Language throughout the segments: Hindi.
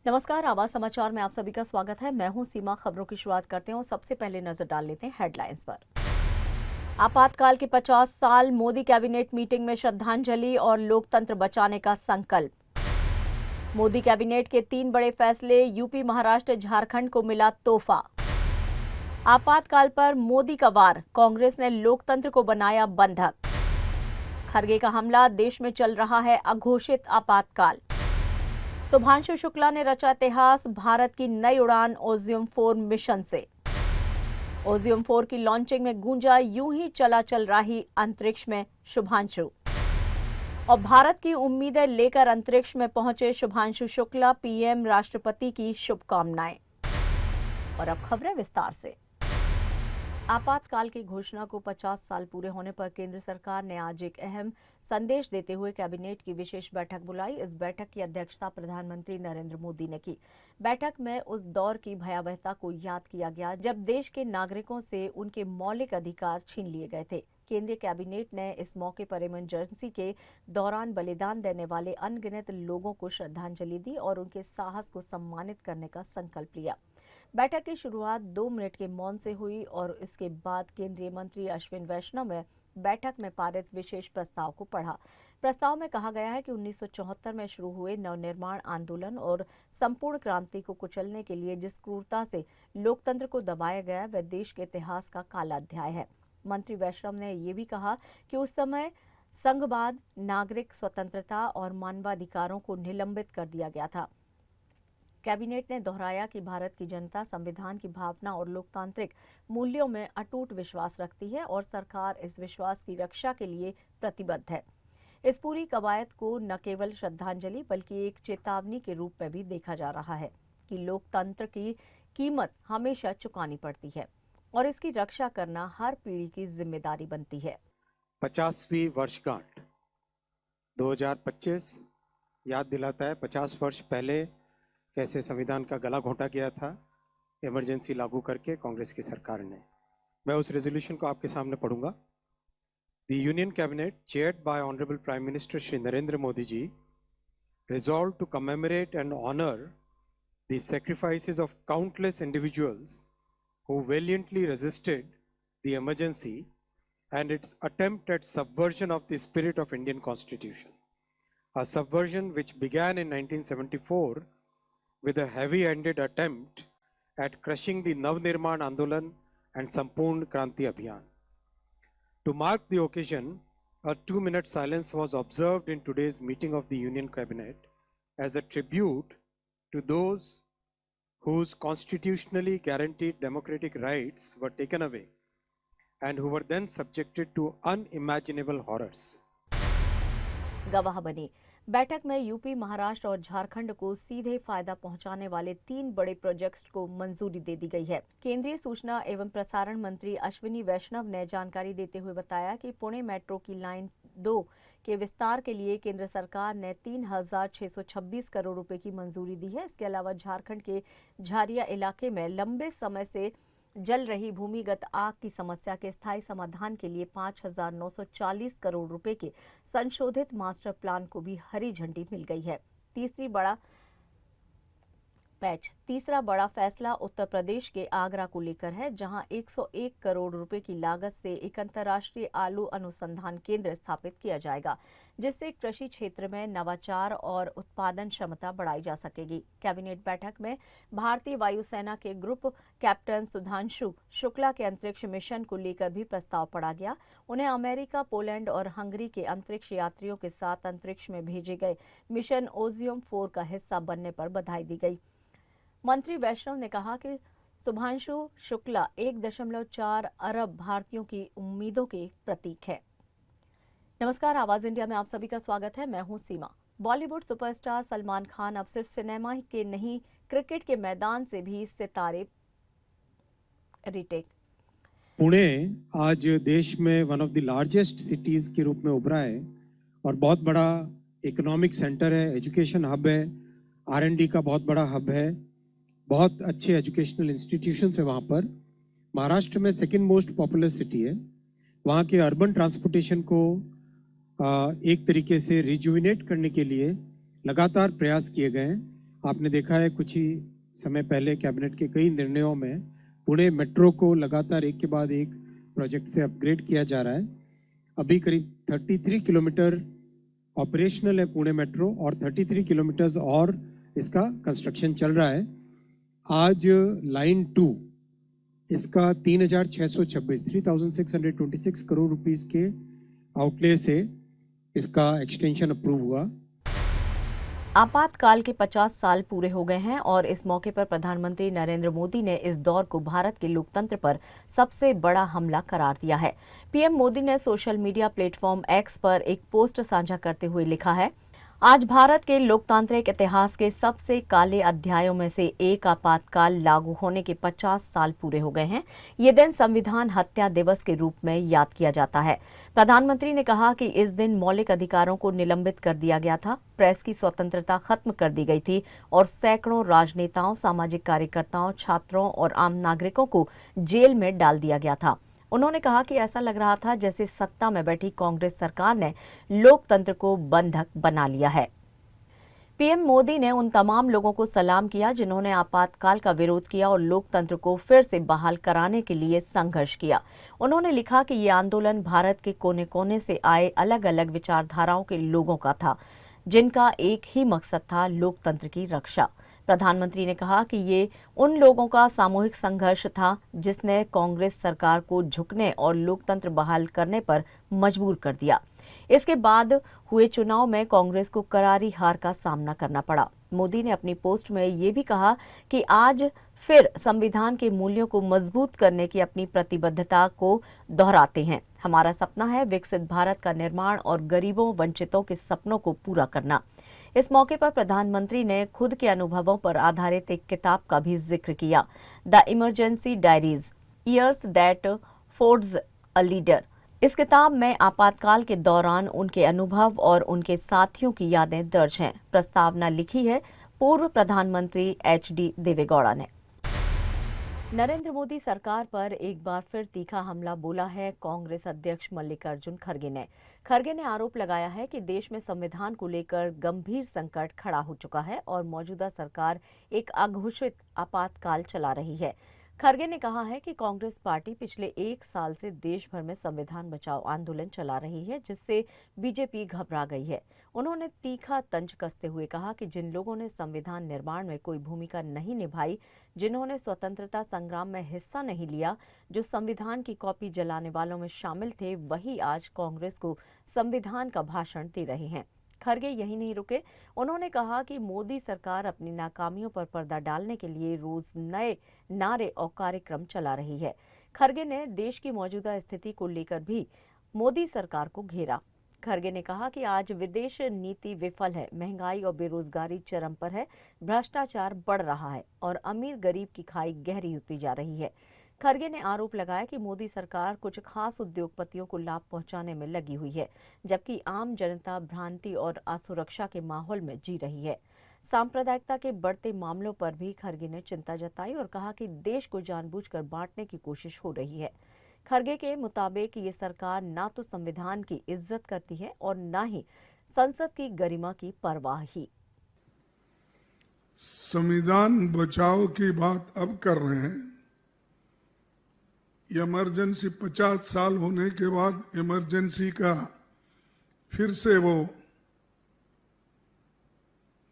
नमस्कार, आवाज समाचार में आप सभी का स्वागत है। मैं हूं सीमा। खबरों की शुरुआत करते हैं और सबसे पहले नजर डाल लेते हैं हेडलाइंस पर। आपातकाल के 50 साल, मोदी कैबिनेट मीटिंग में श्रद्धांजलि और लोकतंत्र बचाने का संकल्प। मोदी कैबिनेट के 3 बड़े फैसले, यूपी, महाराष्ट्र, झारखंड को मिला तोहफा। आपातकाल पर मोदी का वार, कांग्रेस ने लोकतंत्र को बनाया बंधक। खरगे का हमला, देश में चल रहा है अघोषित आपातकाल। शुभांशु शुक्ला ने रचा इतिहास, भारत की नई उड़ान ओजियम 4 मिशन से। ओजियम 4 की लॉन्चिंग में गूंजा, यूं ही चल रही अंतरिक्ष में शुभांशु। और भारत की उम्मीदें लेकर अंतरिक्ष में पहुंचे शुभांशु शुक्ला, पीएम राष्ट्रपति की शुभकामनाएं। और अब खबरें विस्तार से। आपातकाल की घोषणा को 50 साल पूरे होने पर केंद्र सरकार ने आज एक अहम संदेश देते हुए कैबिनेट की विशेष बैठक बुलाई। इस बैठक की अध्यक्षता प्रधानमंत्री नरेंद्र मोदी ने की। बैठक में उस दौर की भयावहता को याद किया गया जब देश के नागरिकों से उनके मौलिक अधिकार छीन लिए गए थे। केंद्रीय कैबिनेट ने इस मौके पर इमरजेंसी के दौरान बलिदान देने वाले अनगिनत लोगों को श्रद्धांजलि दी और उनके साहस को सम्मानित करने का संकल्प लिया। बैठक की शुरुआत 2 मिनट के मौन से हुई और इसके बाद केंद्रीय मंत्री अश्विनी वैष्णव ने बैठक में पारित विशेष प्रस्ताव को पढ़ा। प्रस्ताव में कहा गया है कि 1974 में शुरू हुए नवनिर्माण आंदोलन और संपूर्ण क्रांति को कुचलने के लिए जिस क्रूरता से लोकतंत्र को दबाया गया वह देश के इतिहास का काला अध्याय है। मंत्री वैष्णव ने ये भी कहा कि उस समय संघवाद, नागरिक स्वतंत्रता और मानवाधिकारों को निलंबित कर दिया गया था। कैबिनेट ने दोहराया कि भारत की जनता संविधान की भावना और लोकतांत्रिक मूल्यों में अटूट विश्वास रखती है और सरकार इस विश्वास की रक्षा के लिए प्रतिबद्ध है। इस पूरी कवायद को न केवल श्रद्धांजलि बल्कि एक चेतावनी के रूप में भी देखा जा रहा है कि लोकतंत्र की कीमत हमेशा चुकानी पड़ती है और इसकी रक्षा करना हर पीढ़ी की जिम्मेदारी बनती है। 50वीं वर्षगांठ 2025 याद दिलाता है 50 वर्ष पहले कैसे संविधान का गला घोंटा गया था इमरजेंसी लागू करके कांग्रेस की सरकार ने। मैं उस रेजोल्यूशन को आपके सामने पढ़ूंगा। The union cabinet chaired by honourable prime minister Shri Narendra Modi ji resolved to commemorate and honor the sacrifices of countless individuals who valiantly resisted the emergency and its attempt at subversion of the spirit of Indian Constitution, a subversion which began in 1974 with a heavy-handed attempt at crushing the Navnirman Andolan and Sampoorn Kranti Abhiyan. To mark the occasion, a 2-minute silence was observed in today's meeting of the Union Cabinet as a tribute to those whose constitutionally guaranteed democratic rights were taken away and who were then subjected to unimaginable horrors. गवाह बनी। बैठक में यूपी, महाराष्ट्र और झारखंड को सीधे फायदा पहुंचाने वाले 3 बड़े प्रोजेक्ट्स को मंजूरी दे दी गई है। केंद्रीय सूचना एवं प्रसारण मंत्री अश्विनी वैष्णव ने जानकारी देते हुए बताया कि पुणे मेट्रो की लाइन 2 के विस्तार के लिए केंद्र सरकार ने 3,626 करोड़ रुपए की मंजूरी दी है। इसके अलावा झारखंड के झारिया इलाके में लंबे समय से जल रही भूमिगत आग की समस्या के स्थायी समाधान के लिए 5,940 करोड़ रुपए के संशोधित मास्टर प्लान को भी हरी झंडी मिल गई है। तीसरा बड़ा फैसला उत्तर प्रदेश के आगरा को लेकर है, जहां 101 करोड़ रुपए की लागत से एक अंतर्राष्ट्रीय आलू अनुसंधान केंद्र स्थापित किया जाएगा, जिससे कृषि क्षेत्र में नवाचार और उत्पादन क्षमता बढ़ाई जा सकेगी। कैबिनेट बैठक में भारतीय वायुसेना के ग्रुप कैप्टन सुधांशु शुक्ला के अंतरिक्ष मिशन को लेकर भी प्रस्ताव पढ़ा गया। उन्हें अमेरिका, पोलैंड और हंगरी के अंतरिक्ष यात्रियों के साथ अंतरिक्ष में भेजे गए मिशन ओजियम 4 का हिस्सा बनने पर बधाई दी गई। मंत्री वैष्णव ने कहा कि शुभांशु शुक्ला 1.4 अरब भारतीयों की उम्मीदों के प्रतीक है। नमस्कार, आवाज इंडिया में आप सभी का स्वागत है। मैं हूं सीमा। बॉलीवुड सुपरस्टार सलमान खान अब सिर्फ सिनेमा के नहीं, क्रिकेट के मैदान से भी सितारे रिटेक। पुणे आज देश में one of the largest cities के रूप में उभरा है और बहुत बड़ा इकोनॉमिक सेंटर है, एजुकेशन हब है, R&D का बहुत बड़ा हब है, बहुत अच्छे एजुकेशनल इंस्टीट्यूशंस है वहाँ पर। महाराष्ट्र में सेकंड मोस्ट पॉपुलर सिटी है। वहाँ के अर्बन ट्रांसपोर्टेशन को एक तरीके से रिजुविनेट करने के लिए लगातार प्रयास किए गए हैं। आपने देखा है कुछ ही समय पहले कैबिनेट के कई निर्णयों में पुणे मेट्रो को लगातार एक के बाद एक प्रोजेक्ट से अपग्रेड किया जा रहा है। अभी करीब 33 किलोमीटर ऑपरेशनल है पुणे मेट्रो और 33 किलोमीटर्स और इसका कंस्ट्रक्शन चल रहा है। आज लाइन 2 इसका 3,626 करोड़ रुपीस के आउटले से इसका एक्सटेंशन अप्रूव हुआ। आपातकाल के 50 साल पूरे हो गए हैं और इस मौके पर प्रधानमंत्री नरेंद्र मोदी ने इस दौर को भारत के लोकतंत्र पर सबसे बड़ा हमला करार दिया है। पीएम मोदी ने सोशल मीडिया प्लेटफॉर्म एक्स पर एक पोस्ट साझा करते हुए लिखा है, आज भारत के लोकतांत्रिक इतिहास के सबसे काले अध्यायों में से एक आपातकाल लागू होने के 50 साल पूरे हो गए हैं। ये दिन संविधान हत्या दिवस के रूप में याद किया जाता है। प्रधानमंत्री ने कहा कि इस दिन मौलिक अधिकारों को निलंबित कर दिया गया था, प्रेस की स्वतंत्रता खत्म कर दी गई थी और सैकड़ों राजनेताओं, सामाजिक कार्यकर्ताओं, छात्रों और आम नागरिकों को जेल में डाल दिया गया था। उन्होंने कहा कि ऐसा लग रहा था जैसे सत्ता में बैठी कांग्रेस सरकार ने लोकतंत्र को बंधक बना लिया है। पीएम मोदी ने उन तमाम लोगों को सलाम किया जिन्होंने आपातकाल का विरोध किया और लोकतंत्र को फिर से बहाल कराने के लिए संघर्ष किया। उन्होंने लिखा कि ये आंदोलन भारत के कोने कोने से आए अलग अलग विचारधाराओं के लोगों का था, जिनका एक ही मकसद था, लोकतंत्र की रक्षा। प्रधानमंत्री ने कहा कि ये उन लोगों का सामूहिक संघर्ष था जिसने कांग्रेस सरकार को झुकने और लोकतंत्र बहाल करने पर मजबूर कर दिया। इसके बाद हुए चुनाव में कांग्रेस को करारी हार का सामना करना पड़ा। मोदी ने अपनी पोस्ट में ये भी कहा कि आज फिर संविधान के मूल्यों को मजबूत करने की अपनी प्रतिबद्धता को दोहराते हैं। हमारा सपना है विकसित भारत का निर्माण और गरीबों, वंचितों के सपनों को पूरा करना। इस मौके पर प्रधानमंत्री ने खुद के अनुभवों पर आधारित एक किताब का भी जिक्र किया, the emergency diaries, years that forged a leader. इस किताब में आपातकाल के दौरान उनके अनुभव और उनके साथियों की यादें दर्ज हैं। प्रस्तावना लिखी है पूर्व प्रधानमंत्री एचडी देवेगौड़ा ने। नरेंद्र मोदी सरकार पर एक बार फिर तीखा हमला बोला है कांग्रेस अध्यक्ष मल्लिकार्जुन खड़गे ने। खड़गे ने आरोप लगाया है कि देश में संविधान को लेकर गंभीर संकट खड़ा हो चुका है और मौजूदा सरकार एक अघोषित आपातकाल चला रही है। खड़गे ने कहा है कि कांग्रेस पार्टी पिछले 1 साल से देश भर में संविधान बचाओ आंदोलन चला रही है, जिससे बीजेपी घबरा गई है। उन्होंने तीखा तंज कसते हुए कहा कि जिन लोगों ने संविधान निर्माण में कोई भूमिका नहीं निभाई, जिन्होंने स्वतंत्रता संग्राम में हिस्सा नहीं लिया, जो संविधान की कॉपी जलाने वालों में शामिल थे, वही आज कांग्रेस को संविधान का भाषण दे रहे हैं। खड़गे यही नहीं रुके। उन्होंने कहा कि मोदी सरकार अपनी नाकामियों पर पर्दा डालने के लिए रोज नए नारे और कार्यक्रम चला रही है। खड़गे ने देश की मौजूदा स्थिति को लेकर भी मोदी सरकार को घेरा। खड़गे ने कहा कि आज विदेश नीति विफल है, महंगाई और बेरोजगारी चरम पर है, भ्रष्टाचार बढ़ रहा है और अमीर गरीब की खाई गहरी होती जा रही है। खड़गे ने आरोप लगाया कि मोदी सरकार कुछ खास उद्योगपतियों को लाभ पहुंचाने में लगी हुई है, जबकि आम जनता भ्रांति और असुरक्षा के माहौल में जी रही है। सांप्रदायिकता के बढ़ते मामलों पर भी खड़गे ने चिंता जताई और कहा कि देश को जानबूझकर बांटने की कोशिश हो रही है। खड़गे के मुताबिक ये सरकार ना तो संविधान की इज्जत करती है और ना ही संसद की गरिमा की परवाह ही। संविधान बचाव की बात अब कर रहे हैं। इमरजेंसी 50 साल होने के बाद इमरजेंसी का फिर से वो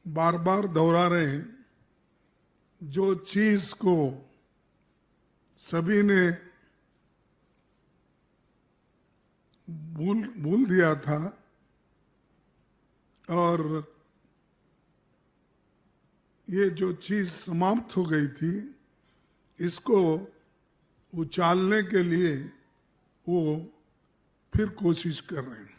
बार बार दोहरा रहे हैं। जो चीज को सभी ने भूल दिया था और ये जो चीज समाप्त हो गई थी, इसको उछालने के लिए वो फिर कोशिश कर रहे हैं।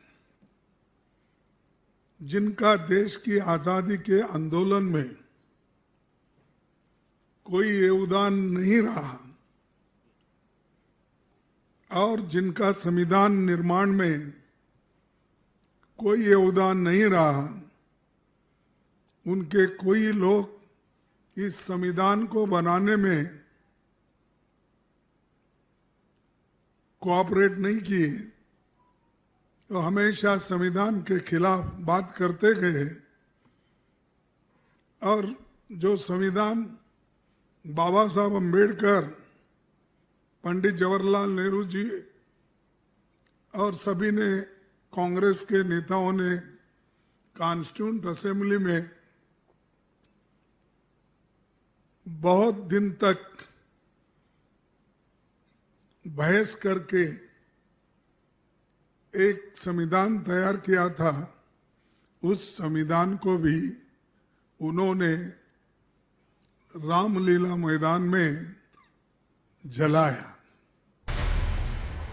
जिनका देश की आजादी के आंदोलन में कोई योगदान नहीं रहा और जिनका संविधान निर्माण में कोई योगदान नहीं रहा, उनके कोई लोग इस संविधान को बनाने में कोऑपरेट नहीं किए, तो हमेशा संविधान के खिलाफ बात करते गए और जो संविधान बाबा साहब अम्बेडकर, पंडित जवाहरलाल नेहरू जी और सभी ने, कांग्रेस के नेताओं ने कॉन्स्टिट्यूंट असेंबली में बहुत दिन तक बहस करके एक संविधान तैयार किया था, उस संविधान को भी उन्होंने रामलीला मैदान में जलाया।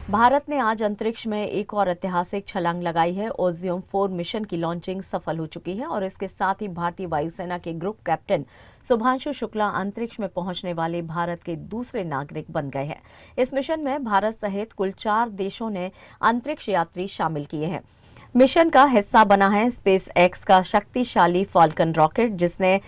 भारत ने आज अंतरिक्ष में एक और ऐतिहासिक छलांग लगाई है। ओजियम 4 मिशन की लॉन्चिंग सफल हो चुकी है और इसके साथ ही भारतीय वायुसेना के ग्रुप कैप्टन शुभांशु शुक्ला अंतरिक्ष में पहुंचने वाले भारत के दूसरे नागरिक बन गए हैं। इस मिशन में भारत सहित कुल 4 देशों ने अंतरिक्ष यात्री शामिल किए हैं। मिशन का हिस्सा बना है स्पेस एक्स का शक्तिशाली फाल्कन रॉकेट, जिसने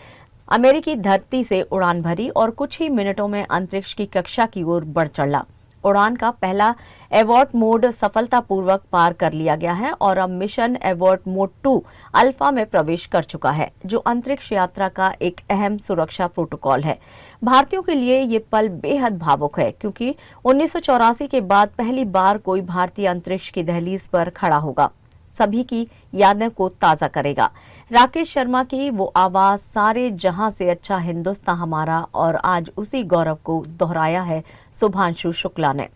अमेरिकी धरती से उड़ान भरी और कुछ ही मिनटों में अंतरिक्ष की कक्षा की ओर बढ़ चला। उड़ान का पहला एवॉर्ट मोड सफलतापूर्वक पार कर लिया गया है और अब मिशन एवॉर्ट मोड 2 अल्फा में प्रवेश कर चुका है, जो अंतरिक्ष यात्रा का एक अहम सुरक्षा प्रोटोकॉल है। भारतीयों के लिए ये पल बेहद भावुक है, क्योंकि 1984 के बाद पहली बार कोई भारतीय अंतरिक्ष की दहलीज पर खड़ा होगा। सभी की यादें को ताजा करेगा। राकेश शर्मा की वो आवाज, सारे जहां से अच्छा हिंदुस्तान हमारा, और आज उसी गौरव को दोहराया है शुभांशु शुक्ला ने।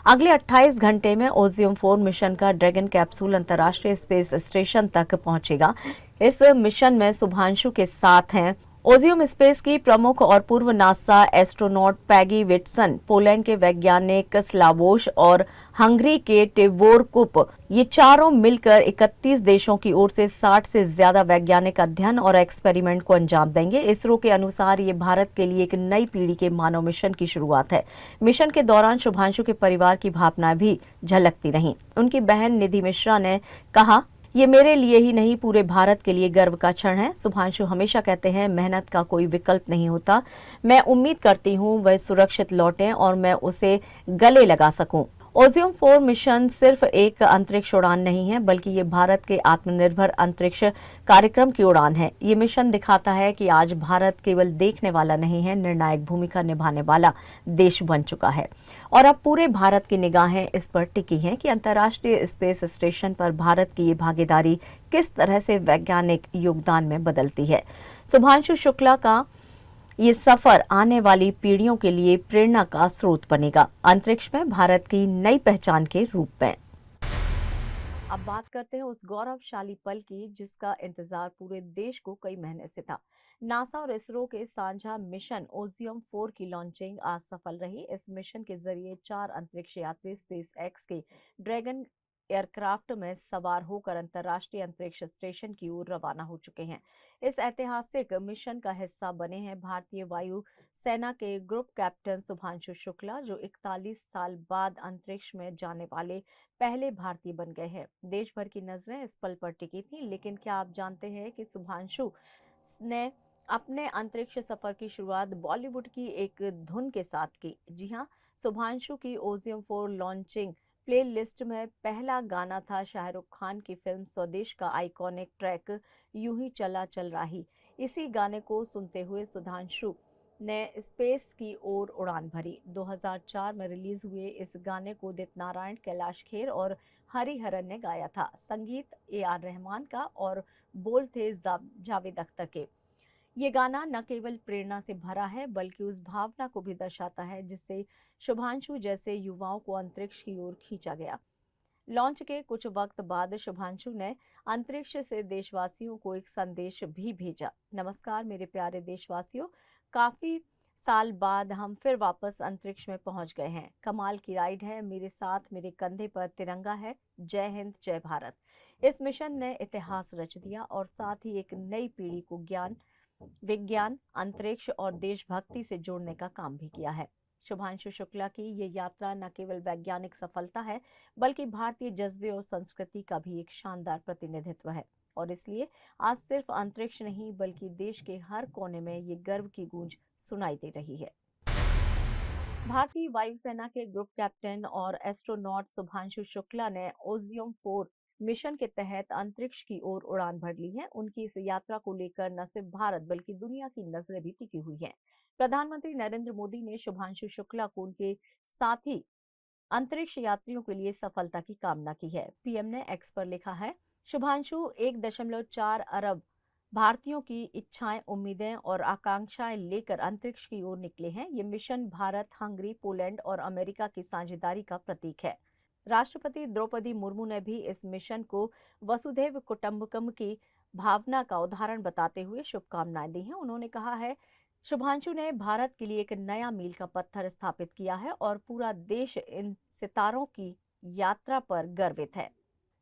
अगले 28 घंटे में ओजियम 4 मिशन का ड्रैगन कैप्सूल अंतर्राष्ट्रीय स्पेस स्टेशन तक पहुंचेगा। इस मिशन में शुभांशु के साथ हैं ओजियम स्पेस की प्रमुख और पूर्व NASA astronaut Peggy Whitson, Poland के वैज्ञानिक स्लावोश और हंगरी के टिबोर कुप। ये चारों मिलकर 31 देशों की ओर से 60 से ज्यादा वैज्ञानिक अध्ययन और एक्सपेरिमेंट को अंजाम देंगे। इसरो के अनुसार ये भारत के लिए एक नई पीढ़ी के मानव मिशन की शुरुआत है। मिशन के दौरान शुभांशु के परिवार की भावनाएं भी झलकती रहीं। उनकी बहन निधि मिश्रा ने कहा, ये मेरे लिए ही नहीं, पूरे भारत के लिए गर्व का क्षण है। शुभांशु हमेशा कहते हैं, मेहनत का कोई विकल्प नहीं होता। मैं उम्मीद करती हूँ वह सुरक्षित लौटें और मैं उसे गले लगा सकूं। ओजियम 4 मिशन सिर्फ एक अंतरिक्ष उड़ान नहीं है, बल्कि ये भारत के आत्मनिर्भर अंतरिक्ष कार्यक्रम की उड़ान है। ये मिशन दिखाता है कि आज भारत केवल देखने वाला नहीं है, निर्णायक भूमिका निभाने वाला देश बन चुका है। और अब पूरे भारत की निगाहें इस पर टिकी हैं कि अंतर्राष्ट्रीय स्पेस स्टेशन पर भारत की ये भागीदारी किस तरह से वैज्ञानिक योगदान में बदलती है। शुभांशु शुक्ला का ये सफर आने वाली पीढ़ियों के लिए प्रेरणा का स्रोत बनेगा, अंतरिक्ष में भारत की नई पहचान के रूप में। अब बात करते हैं उस गौरवशाली पल की जिसका इंतजार पूरे देश को कई महीने से था। नासा और इसरो के साझा मिशन ओजियम 4 की लॉन्चिंग आज सफल रही। इस मिशन के जरिए 4 अंतरिक्ष यात्री स्पेस एक्स के ड्रैगन एयरक्राफ्ट में सवार होकर अंतर्राष्ट्रीय अंतरिक्ष स्टेशन की ओर रवाना हो चुके हैं। इस ऐतिहासिक मिशन का हिस्सा बने हैं भारतीय वायु सेना के ग्रुप कैप्टन शुभांशु शुक्ला, जो 41 साल बाद अंतरिक्ष में जाने वाले पहले भारतीय बन गए हैं। देश भर की नजरें इस पल पर टिकी थी, लेकिन क्या आप जानते हैं कि शुभांशु ने अपने अंतरिक्ष सफर की शुरुआत बॉलीवुड की एक धुन के साथ की। जी हाँ, शुभांशु की ओजियम 4 लॉन्चिंग प्लेलिस्ट में पहला गाना था शाहरुख खान की फिल्म स्वदेश का आइकॉनिक ट्रैक यूं ही चला चल राही। इसी गाने को सुनते हुए शुभांशु ने स्पेस की ओर उड़ान भरी। 2004 में रिलीज हुए इस गाने को उदित नारायण, कैलाश खेर और हरिहरन ने गाया था। संगीत AR रहमान का और बोल थे जावेद अख्तर के। ये गाना न केवल प्रेरणा से भरा है, बल्कि उस भावना को भी दर्शाता है जिससे शुभांशु जैसे युवाओं को अंतरिक्ष की ओर खींचा गया। लॉन्च के कुछ वक्त बाद शुभांशु ने अंतरिक्ष से देशवासियों को एक संदेश भी भेजा। नमस्कार मेरे प्यारे देशवासियों, काफी साल बाद हम फिर वापस अंतरिक्ष में पहुंच गए हैं। कमाल की राइड है, मेरे साथ मेरे कंधे पर तिरंगा है। जय हिंद, जय भारत। इस मिशन ने इतिहास रच दिया और साथ ही एक नई पीढ़ी को ज्ञान, विज्ञान, अंतरिक्ष और देशभक्ति से जोड़ने का काम भी किया है। शुभांशु शुक्ला की ये यात्रा न केवल वैज्ञानिक सफलता है, बल्कि भारतीय जज्बे और संस्कृति का भी एक शानदार प्रतिनिधित्व है। और इसलिए आज सिर्फ अंतरिक्ष नहीं, बल्कि देश के हर कोने में ये गर्व की गूंज सुनाई दे रही है। भारतीय वायुसेना के ग्रुप कैप्टन और एस्ट्रोनॉट शुभांशु शुक्ला ने ओजियम 4 मिशन के तहत अंतरिक्ष की ओर उड़ान भर ली है, उनकी इस यात्रा को लेकर न सिर्फ भारत बल्कि दुनिया की नजरें भी टिकी हुई हैं। प्रधानमंत्री नरेंद्र मोदी ने शुभांशु शुक्ला को उनके साथी अंतरिक्ष यात्रियों के लिए सफलता की कामना की है। पीएम ने एक्स पर लिखा है, शुभांशु 1.4 अरब भारतीयों की इच्छाएं, उम्मीदें और आकांक्षाएं लेकर अंतरिक्ष की ओर निकले हैं। ये मिशन भारत, हंगरी, पोलैंड और अमेरिका की साझेदारी का प्रतीक है। राष्ट्रपति द्रौपदी मुर्मू ने भी इस मिशन को वसुधैव कुटुंबकम की भावना का उदाहरण बताते हुए शुभकामनाएं दी हैं। उन्होंने कहा है, शुभांशु ने भारत के लिए एक नया मील का पत्थर स्थापित किया है और पूरा देश इन सितारों की यात्रा पर गर्वित है।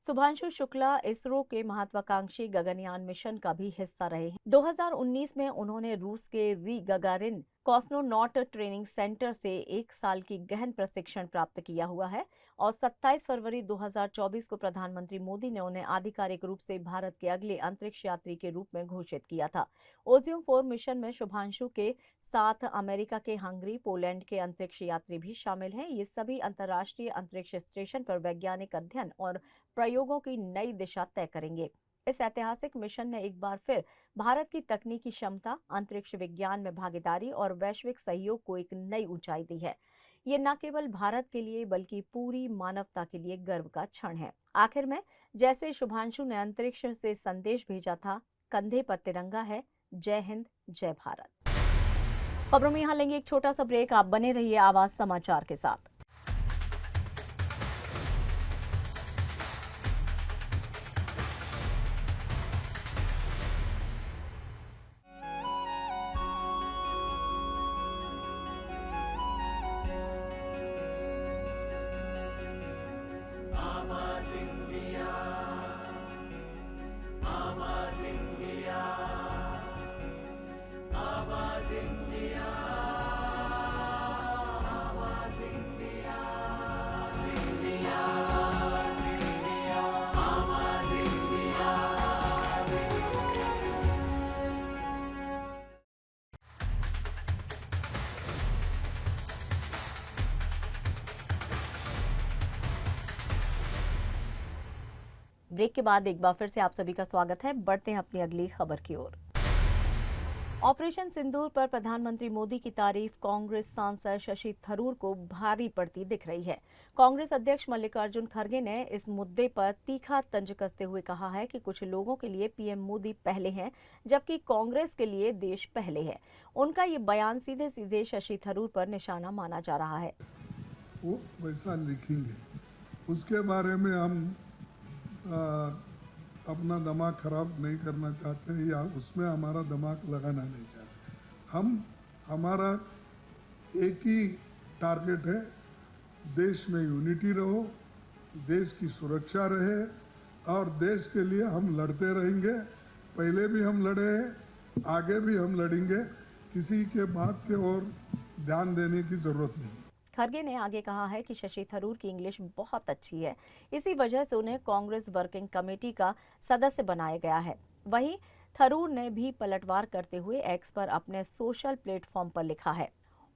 शुभांशु शुक्ला इसरो के महत्वाकांक्षी गगनयान मिशन का भी हिस्सा रहे हैं। 2019 में उन्होंने रूस के री गगारिन कॉस्मोनॉट ट्रेनिंग सेंटर से 1 साल की गहन प्रशिक्षण प्राप्त किया हुआ है और 27 फरवरी 2024 को प्रधानमंत्री मोदी ने उन्हें आधिकारिक रूप से भारत के अगले अंतरिक्ष यात्री के रूप में घोषित किया था। ओजियम 4 मिशन में शुभांशु के साथ अमेरिका के हंगरी, पोलैंड के अंतरिक्ष यात्री भी शामिल हैं। ये सभी अंतर्राष्ट्रीय अंतरिक्ष स्टेशन पर वैज्ञानिक अध्ययन और प्रयोगों की नई दिशा तय करेंगे। इस ऐतिहासिक मिशन ने एक बार फिर भारत की तकनीकी क्षमता, अंतरिक्ष विज्ञान में भागीदारी और वैश्विक सहयोग को एक नई ऊंचाई दी है। ये न केवल भारत के लिए बल्कि पूरी मानवता के लिए गर्व का क्षण है। आखिर में, जैसे शुभांशु ने अंतरिक्ष से संदेश भेजा था, कंधे पर तिरंगा है, जय हिंद, जय भारत। खबरों में यहाँ लेंगे एक छोटा सा ब्रेक। आप बने रहिए आवाज समाचार के साथ। ब्रेक के बाद एक बार फिर से आप सभी का स्वागत है। बढ़ते हैं अपनी अगली खबर की ओर। ऑपरेशन सिंदूर पर प्रधानमंत्री मोदी की तारीफ कांग्रेस सांसद शशि थरूर को भारी पड़ती दिख रही है। कांग्रेस अध्यक्ष मल्लिकार्जुन खड़गे ने इस मुद्दे पर तीखा तंज कसते हुए कहा है कि कुछ लोगों के लिए पीएम मोदी पहले हैं, जबकि कांग्रेस के लिए देश पहले है। उनका ये बयान सीधे सीधे शशि थरूर पर निशाना माना जा रहा है। वो वैसा लिखेंगे, उसके बारे में हम अपना दिमाग खराब नहीं करना चाहते या उसमें हमारा दिमाग लगाना नहीं चाहते। हमारा एक ही टारगेट है, देश में यूनिटी रहो, देश की सुरक्षा रहे और देश के लिए हम लड़ते रहेंगे। पहले भी हम लड़े हैं, आगे भी हम लड़ेंगे। किसी के बात के ओर ध्यान देने की जरूरत नहीं। खड़गे ने आगे कहा है कि शशि थरूर की इंग्लिश बहुत अच्छी है, इसी वजह से उन्हें कांग्रेस वर्किंग कमेटी का सदस्य बनाया गया है। वहीं थरूर ने भी पलटवार करते हुए एक्स पर अपने सोशल प्लेटफॉर्म पर लिखा है,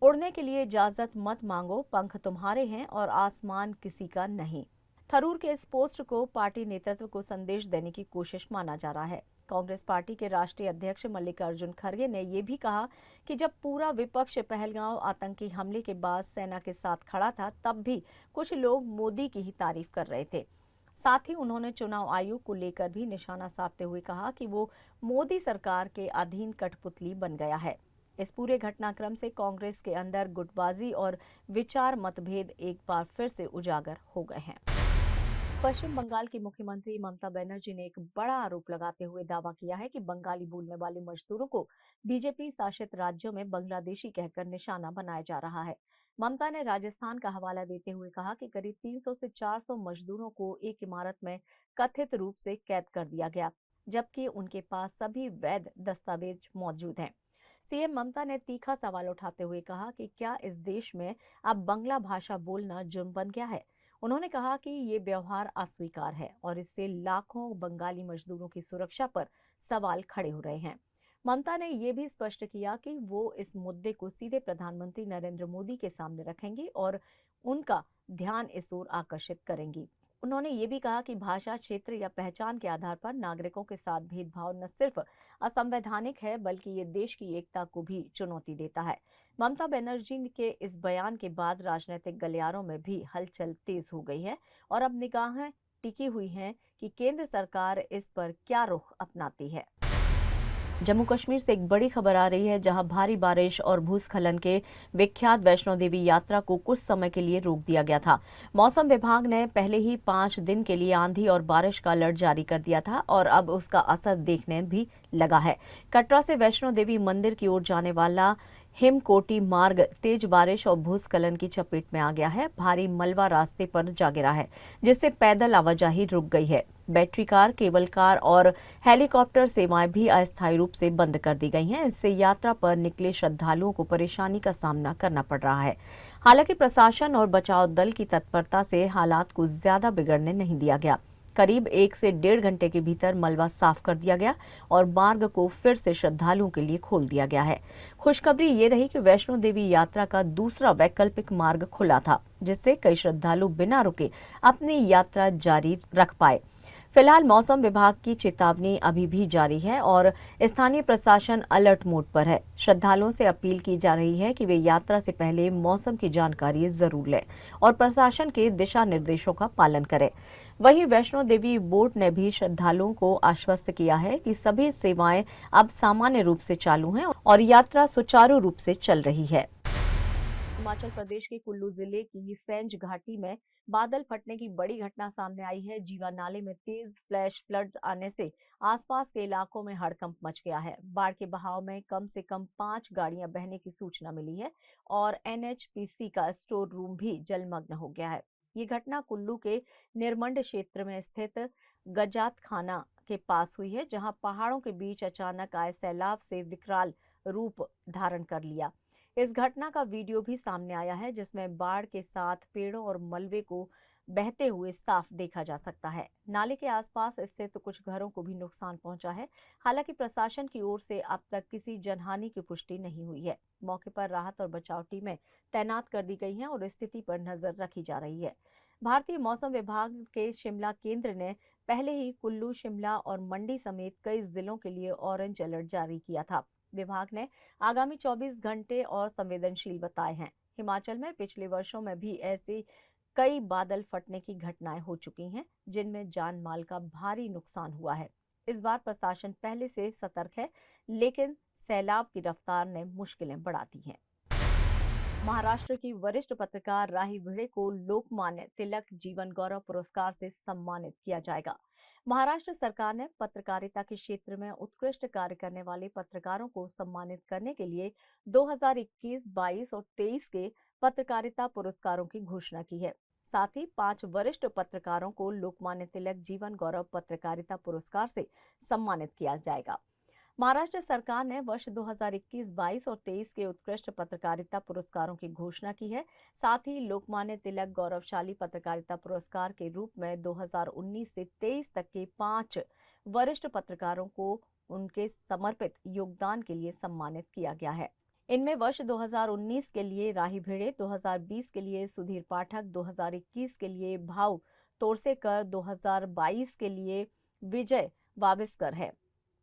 उड़ने के लिए इजाजत मत मांगो, पंख तुम्हारे हैं और आसमान किसी का नहीं। थरूर के इस पोस्ट को पार्टी नेतृत्व को संदेश देने की कोशिश माना जा रहा है। कांग्रेस पार्टी के राष्ट्रीय अध्यक्ष मल्लिकार्जुन खड़गे ने यह भी कहा कि जब पूरा विपक्ष पहलगांव आतंकी हमले के बाद सेना के साथ खड़ा था, तब भी कुछ लोग मोदी की ही तारीफ कर रहे थे। साथ ही उन्होंने चुनाव आयोग को लेकर भी निशाना साधते हुए कहा कि वो मोदी सरकार के अधीन कठपुतली बन गया है। इस पूरे घटनाक्रम से कांग्रेस के अंदर गुटबाजी और विचार मतभेद एक बार फिर से उजागर हो गए हैं। पश्चिम बंगाल की मुख्यमंत्री ममता बनर्जी ने एक बड़ा आरोप लगाते हुए दावा किया है कि बंगाली बोलने वाले मजदूरों को बीजेपी शासित राज्यों में बांग्लादेशी कहकर निशाना बनाया जा रहा है। ममता ने राजस्थान का हवाला देते हुए कहा कि करीब 300 से 400 मजदूरों को एक इमारत में कथित रूप से कैद कर दिया गया, जबकि उनके पास सभी वैध दस्तावेज मौजूद हैं। सीएम ममता ने तीखा सवाल उठाते हुए कहा कि क्या इस देश में अब बांग्ला भाषा बोलना जुर्म बन गया है। उन्होंने कहा कि ये व्यवहार अस्वीकार है और इससे लाखों बंगाली मजदूरों की सुरक्षा पर सवाल खड़े हो रहे हैं। ममता ने ये भी स्पष्ट किया कि वो इस मुद्दे को सीधे प्रधानमंत्री नरेंद्र मोदी के सामने रखेंगी और उनका ध्यान इस ओर आकर्षित करेंगी। उन्होंने ये भी कहा कि भाषा, क्षेत्र या पहचान के आधार पर नागरिकों के साथ भेदभाव न सिर्फ असंवैधानिक है बल्कि ये देश की एकता को भी चुनौती देता है। ममता बनर्जी के इस बयान के बाद राजनीतिक गलियारों में भी हलचल तेज हो गई है और अब निगाहें टिकी हुई हैं कि केंद्र सरकार इस पर क्या रुख अपनाती है। जम्मू कश्मीर से एक बड़ी खबर आ रही है, जहां भारी बारिश और भूस्खलन के विख्यात वैष्णो देवी यात्रा को कुछ समय के लिए रोक दिया गया था। मौसम विभाग ने पहले ही 5 दिन के लिए आंधी और बारिश का अलर्ट जारी कर दिया था और अब उसका असर देखने भी लगा है। कटरा से वैष्णो देवी मंदिर की ओर जाने वाला हिमकोटी मार्ग तेज बारिश और भूस्खलन की चपेट में आ गया है। भारी मलबा रास्ते पर जा गिरा है, जिससे पैदल आवाजाही रुक गई है। बैटरी कार, केबल कार और हेलीकॉप्टर सेवाएं भी अस्थायी रूप से बंद कर दी गई हैं। इससे यात्रा पर निकले श्रद्धालुओं को परेशानी का सामना करना पड़ रहा है। हालांकि प्रशासन और बचाव दल की तत्परता से हालात को ज्यादा बिगड़ने नहीं दिया गया। करीब 1 से 1.5 घंटे के भीतर मलबा साफ कर दिया गया और मार्ग को फिर से श्रद्धालुओं के लिए खोल दिया गया है। खुशखबरी ये रही कि वैष्णो देवी यात्रा का दूसरा वैकल्पिक मार्ग खुला था, जिससे कई श्रद्धालु बिना रुके अपनी यात्रा जारी रख पाए। फिलहाल मौसम विभाग की चेतावनी अभी भी जारी है और स्थानीय प्रशासन अलर्ट मोड पर है। श्रद्धालुओं से अपील की जा रही है कि वे यात्रा से पहले मौसम की जानकारी जरूर लें और प्रशासन के दिशा निर्देशों का पालन करें। वहीं वैष्णो देवी बोर्ड ने भी श्रद्धालुओं को आश्वस्त किया है कि सभी सेवाएं अब सामान्य रूप से चालू हैं और यात्रा सुचारू रूप से चल रही है। हिमाचल प्रदेश के कुल्लू जिले की सैंज घाटी में बादल फटने की बड़ी घटना सामने आई है। जीवा नाले में तेज फ्लैश फ्लड आने से आसपास के इलाकों में हड़कंप मच गया है। बाढ़ के बहाव में कम से कम 5 गाड़ियां बहने की सूचना मिली है और एनएचपीसी का स्टोर रूम भी जलमग्न हो गया है। ये घटना कुल्लू के निरमंड क्षेत्र में स्थित गजात खाना के पास हुई है, जहां पहाड़ों के बीच अचानक आए सैलाब से विकराल रूप धारण कर लिया। इस घटना का वीडियो भी सामने आया है, जिसमें बाढ़ के साथ पेड़ों और मलबे को बहते हुए साफ देखा जा सकता है। नाले के आसपास स्थित कुछ घरों को भी नुकसान पहुंचा है। हालांकि प्रशासन की ओर से अब तक किसी जनहानि की पुष्टि नहीं हुई है। मौके पर राहत और बचाव टीमें तैनात कर दी गई हैं और स्थिति पर नजर रखी जा रही है। भारतीय मौसम विभाग के शिमला केंद्र ने पहले ही कुल्लू, शिमला और मंडी समेत कई जिलों के लिए ऑरेंज अलर्ट जारी किया था। विभाग ने आगामी 24 घंटे और संवेदनशील बताए हैं। हिमाचल में पिछले वर्षों में भी ऐसे कई बादल फटने की घटनाएं हो चुकी हैं, जिनमें जान माल का भारी नुकसान हुआ है। इस बार प्रशासन पहले से सतर्क है, लेकिन सैलाब की रफ्तार ने मुश्किलें बढ़ा दी हैं। महाराष्ट्र की वरिष्ठ पत्रकार राही भिड़े को लोकमान्य तिलक जीवन गौरव पुरस्कार से सम्मानित किया जाएगा। महाराष्ट्र सरकार ने पत्रकारिता के क्षेत्र में उत्कृष्ट कार्य करने वाले पत्रकारों को सम्मानित करने के लिए 2021, 22 और 23 के पत्रकारिता पुरस्कारों की घोषणा की है। साथ ही 5 वरिष्ठ पत्रकारों को लोकमान्य तिलक जीवन गौरव पत्रकारिता पुरस्कार से सम्मानित किया जाएगा। महाराष्ट्र सरकार ने वर्ष 2021, 22 और 23 के उत्कृष्ट पत्रकारिता पुरस्कारों की घोषणा की है। साथ ही लोकमान्य तिलक गौरवशाली पत्रकारिता पुरस्कार के रूप में 2019 से 23 तक के 5 वरिष्ठ पत्रकारों को उनके समर्पित योगदान के लिए सम्मानित किया गया है। इनमें वर्ष 2019 के लिए राही भिड़े, 2020 के लिए सुधीर पाठक, 2021 के लिए भाव तोरसेकर, 2022 के लिए विजय वाबिस्कर है,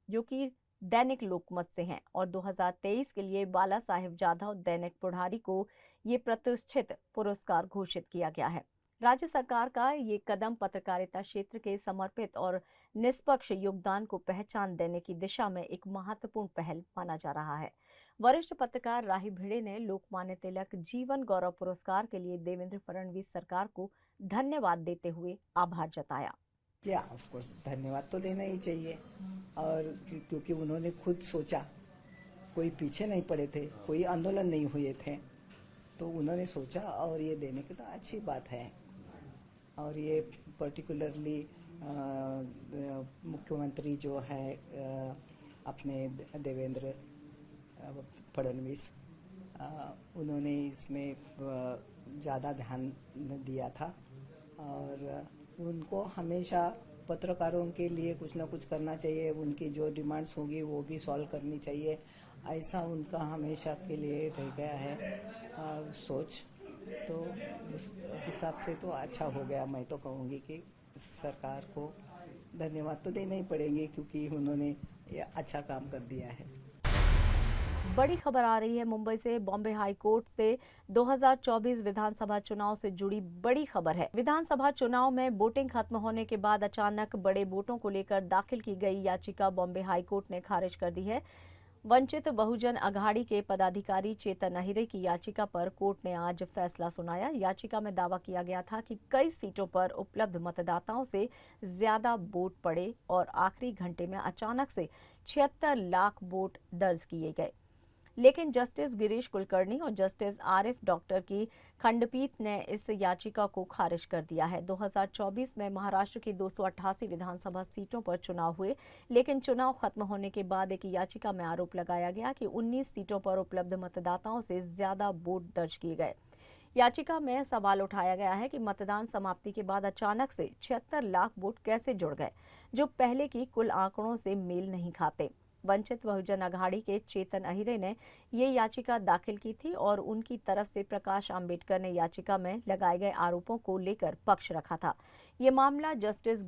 जो कि दैनिक लोकमत से हैं, और 2023 के लिए बाला साहेब जाधव दैनिक पुढ़ारी को ये प्रतिष्ठित पुरस्कार घोषित किया गया है। राज्य सरकार का ये कदम पत्रकारिता क्षेत्र के समर्पित और निष्पक्ष योगदान को पहचान देने की दिशा में एक महत्वपूर्ण पहल माना जा रहा है। वरिष्ठ पत्रकार राही भिड़े ने लोकमान्य तिलक जीवन गौरव पुरस्कार के लिए देवेंद्र फडणवीस सरकार को धन्यवाद देते हुए आभार जताया। या ऑफ कोर्स धन्यवाद तो देना ही चाहिए, और क्योंकि उन्होंने खुद सोचा, कोई पीछे नहीं पड़े थे, कोई आंदोलन नहीं हुए थे, तो उन्होंने सोचा और ये देने की तो अच्छी बात है। और ये पर्टिकुलरली मुख्यमंत्री जो है अपने देवेंद्र फडणवीस, उन्होंने इसमें ज़्यादा ध्यान दिया था और उनको हमेशा पत्रकारों के लिए कुछ ना कुछ करना चाहिए, उनकी जो डिमांड्स होगी वो भी सॉल्व करनी चाहिए, ऐसा उनका हमेशा के लिए रह गया है सोच। तो उस हिसाब से तो अच्छा हो गया। मैं तो कहूँगी कि सरकार को धन्यवाद तो देना ही पड़ेंगे, क्योंकि उन्होंने ये अच्छा काम कर दिया है। बड़ी खबर आ रही है मुंबई से। बॉम्बे हाई कोर्ट से 2024 विधानसभा चुनाव से जुड़ी बड़ी खबर है। विधानसभा चुनाव में वोटिंग खत्म होने के बाद अचानक बड़े वोटों को लेकर दाखिल की गई याचिका बॉम्बे हाई कोर्ट ने खारिज कर दी है। वंचित बहुजन अघाड़ी के पदाधिकारी चेतन अहिरे की याचिका पर कोर्ट ने आज फैसला सुनाया। याचिका में दावा किया गया था कि कई सीटों पर उपलब्ध मतदाताओं से ज्यादा वोट पड़े और आखिरी घंटे में अचानक से 76 लाख वोट दर्ज किए गए। लेकिन जस्टिस गिरीश कुलकर्णी और जस्टिस आरिफ डॉक्टर की खंडपीठ ने इस याचिका को खारिज कर दिया है। 2024 में महाराष्ट्र की 288 विधानसभा सीटों पर चुनाव हुए, लेकिन चुनाव खत्म होने के बाद एक याचिका में आरोप लगाया गया कि 19 सीटों पर उपलब्ध मतदाताओं से ज्यादा वोट दर्ज किए गए। याचिका में सवाल उठाया गया है कि मतदान समाप्ति के बाद अचानक से 76 लाख वोट कैसे जुड़ गए, जो पहले की कुल आंकड़ों से मेल नहीं खाते। वंचित बहुजन अघाड़ी के चेतन अहिरे ने ये याचिका दाखिल की थी और उनकी तरफ से प्रकाश आंबेडकर ने याचिका में लगाए गए आरोपों को लेकर पक्ष रखा था। ये मामला जस्टिस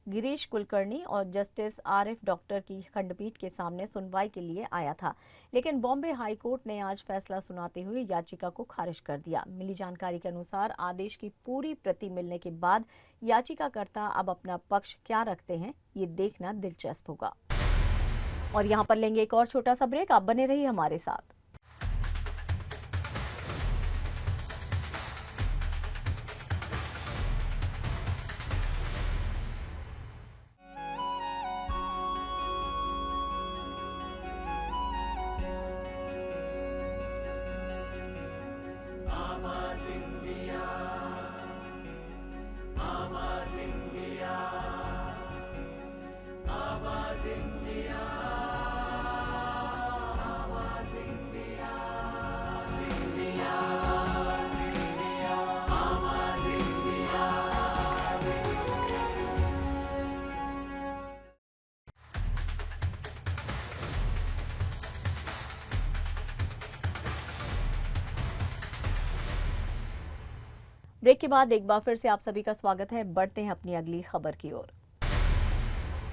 गिरीश कुलकर्णी और जस्टिस आरिफ डॉक्टर की खंडपीठ के सामने सुनवाई के लिए आया था, लेकिन बॉम्बे हाई कोर्ट ने आज फैसला सुनाते हुए याचिका को खारिज कर दिया। मिली जानकारी के अनुसार आदेश की पूरी प्रति मिलने के बाद याचिकाकर्ता अब अपना पक्ष क्या रखते हैं, ये देखना दिलचस्प होगा। और यहाँ पर लेंगे एक और छोटा सा ब्रेक। आप बने रहिए हमारे साथ। ब्रेक के बाद एक बार फिर से आप सभी का स्वागत है। बढ़ते हैं अपनी अगली खबर की ओर।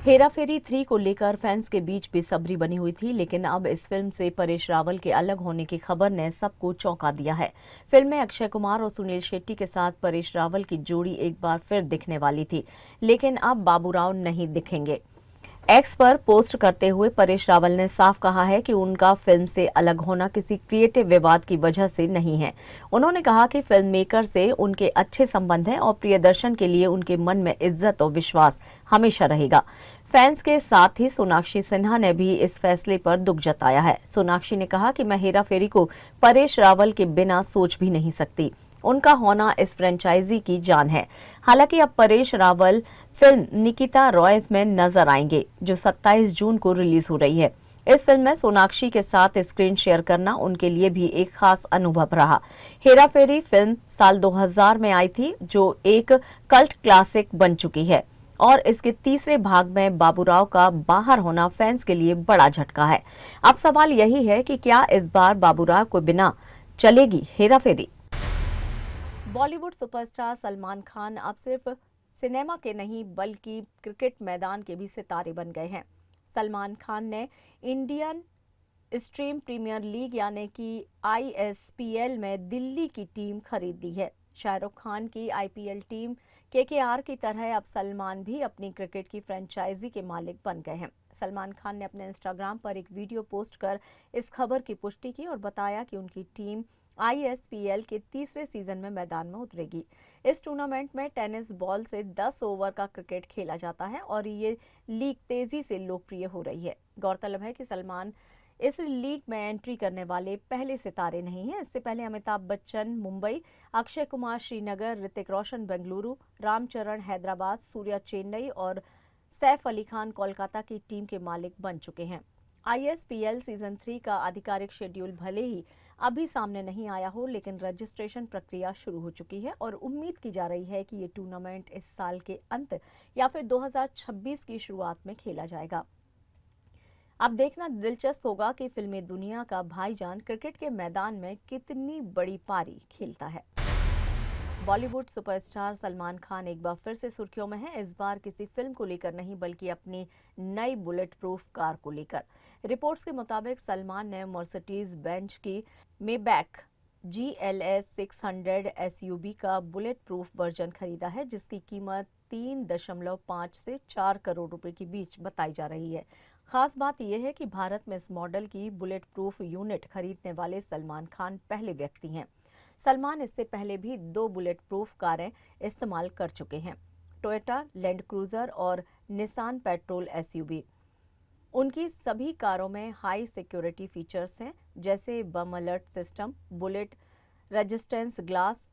हेरा फेरी 3 को लेकर फैंस के बीच बेसब्री बनी हुई थी, लेकिन अब इस फिल्म से परेश रावल के अलग होने की खबर ने सबको चौंका दिया है। फिल्म में अक्षय कुमार और सुनील शेट्टी के साथ परेश रावल की जोड़ी एक बार फिर दिखने वाली थी, लेकिन अब बाबूराव नहीं दिखेंगे। एक्स पर पोस्ट करते हुए परेश रावल ने साफ कहा है कि उनका फिल्म से अलग होना किसी क्रिएटिव विवाद की वजह से नहीं है। उन्होंने कहा कि फिल्म मेकर से उनके अच्छे संबंध हैं और प्रियदर्शन के लिए उनके मन में इज्जत और विश्वास हमेशा रहेगा। फैंस के साथ ही सोनाक्षी सिन्हा ने भी इस फैसले पर दुख जताया है। सोनाक्षी ने कहा कि मैं हेरा फेरी को परेश रावल के बिना सोच भी नहीं सकती। उनका होना इस फ्रेंचाइजी की जान है। हालांकि अब परेश रावल फिल्म निकिता रॉय में नजर आएंगे, जो 27 जून को रिलीज हो रही है। इस फिल्म में सोनाक्षी के साथ स्क्रीन शेयर करना उनके लिए भी एक खास अनुभव रहा। हेरा फेरी फिल्म साल 2000 में आई थी, जो एक कल्ट क्लासिक बन चुकी है, और इसके तीसरे भाग में बाबूराव का बाहर होना फैंस के लिए बड़ा झटका है। अब सवाल यही है कि क्या इस बार बाबूराव के बिना चलेगी हेरा फेरी। बॉलीवुड सुपरस्टार सलमान खान अब सिर्फ सिनेमा के नहीं बल्कि क्रिकेट मैदान के भी सितारे बन गए हैं। सलमान खान ने इंडियन स्ट्रीम प्रीमियर लीग यानी कि ISPL में दिल्ली की टीम खरीद ली है। शाहरुख खान की IPL टीम KKR की तरह अब सलमान भी अपनी क्रिकेट की फ्रेंचाइजी के मालिक बन गए हैं। सलमान खान ने अपने इंस्टाग्राम पर एक वीडियो पोस्ट कर इस खबर की पुष्टि की और बताया कि उनकी टीम ISPL के तीसरे सीजन में मैदान में उतरेगी। इस टूर्नामेंट में टेनिस बॉल से 10 ओवर का क्रिकेट खेला जाता है और ये लीग तेजी से लोकप्रिय हो रही है। गौरतलब है कि सलमान इस लीग में एंट्री करने वाले पहले सितारे नहीं हैं। इससे पहले अमिताभ बच्चन मुंबई, अक्षय कुमार श्रीनगर, ऋतिक रोशन बेंगलुरु, रामचरण हैदराबाद, सूर्या चेन्नई और सैफ अली खान कोलकाता की टीम के मालिक बन चुके हैं। ISPL सीजन 3 का आधिकारिक शेड्यूल भले ही अभी सामने नहीं आया हो, लेकिन रजिस्ट्रेशन प्रक्रिया शुरू हो चुकी है और उम्मीद की जा रही है कि ये टूर्नामेंट इस साल के अंत या फिर 2026 की शुरुआत में खेला जाएगा। अब देखना दिलचस्प होगा कि फिल्मी दुनिया का भाईजान क्रिकेट के मैदान में कितनी बड़ी पारी खेलता है। बॉलीवुड सुपरस्टार सलमान खान एक बार फिर से सुर्खियों में है। इस बार किसी फिल्म को लेकर नहीं बल्कि अपनी नई बुलेट प्रूफ कार को लेकर। रिपोर्ट्स के मुताबिक सलमान ने मर्सिडीज बेंज की मेबैक GLS 600 SUV का बुलेट प्रूफ वर्जन खरीदा है, जिसकी कीमत 3.5 से 4 करोड़ रुपए के बीच बताई जा रही है। खास बात यह है कि भारत में इस मॉडल की बुलेट प्रूफ यूनिट खरीदने वाले सलमान खान पहले व्यक्ति हैं। सलमान इससे पहले भी 2 बुलेट प्रूफ कारें इस्तेमाल कर चुके हैं, टोयोटा लैंड क्रूजर और निसान पेट्रोल SUV। उनकी सभी कारों में हाई सिक्योरिटी फीचर्स हैं, जैसे bomb alert system, bullet resistance glass,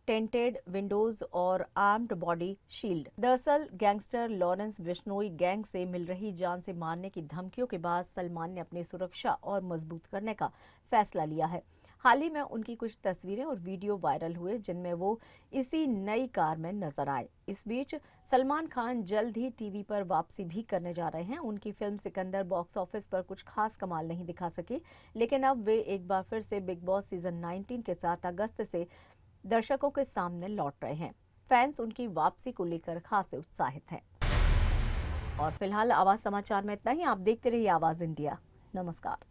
tinted windows और आर्म्ड बॉडी शील्ड। दरअसल गैंगस्टर लॉरेंस बिश्नोई गैंग से मिल रही जान से मारने की धमकियों के बाद सलमान ने अपनी सुरक्षा और मजबूत करने का फैसला लिया है। हाल ही में उनकी कुछ तस्वीरें और वीडियो वायरल हुए, जिनमें वो इसी नई कार में नजर आए। इस बीच सलमान खान जल्द ही टीवी पर वापसी भी करने जा रहे हैं। उनकी फिल्म सिकंदर बॉक्स ऑफिस पर कुछ खास कमाल नहीं दिखा सकी, लेकिन अब वे एक बार फिर से बिग बॉस सीजन 19 के साथ अगस्त से दर्शकों के सामने लौट रहे हैं। फैंस उनकी वापसी को लेकर खासे उत्साहित हैं। और फिलहाल आवाज समाचार में इतना ही। आप देखते रहिए आवाज इंडिया। नमस्कार।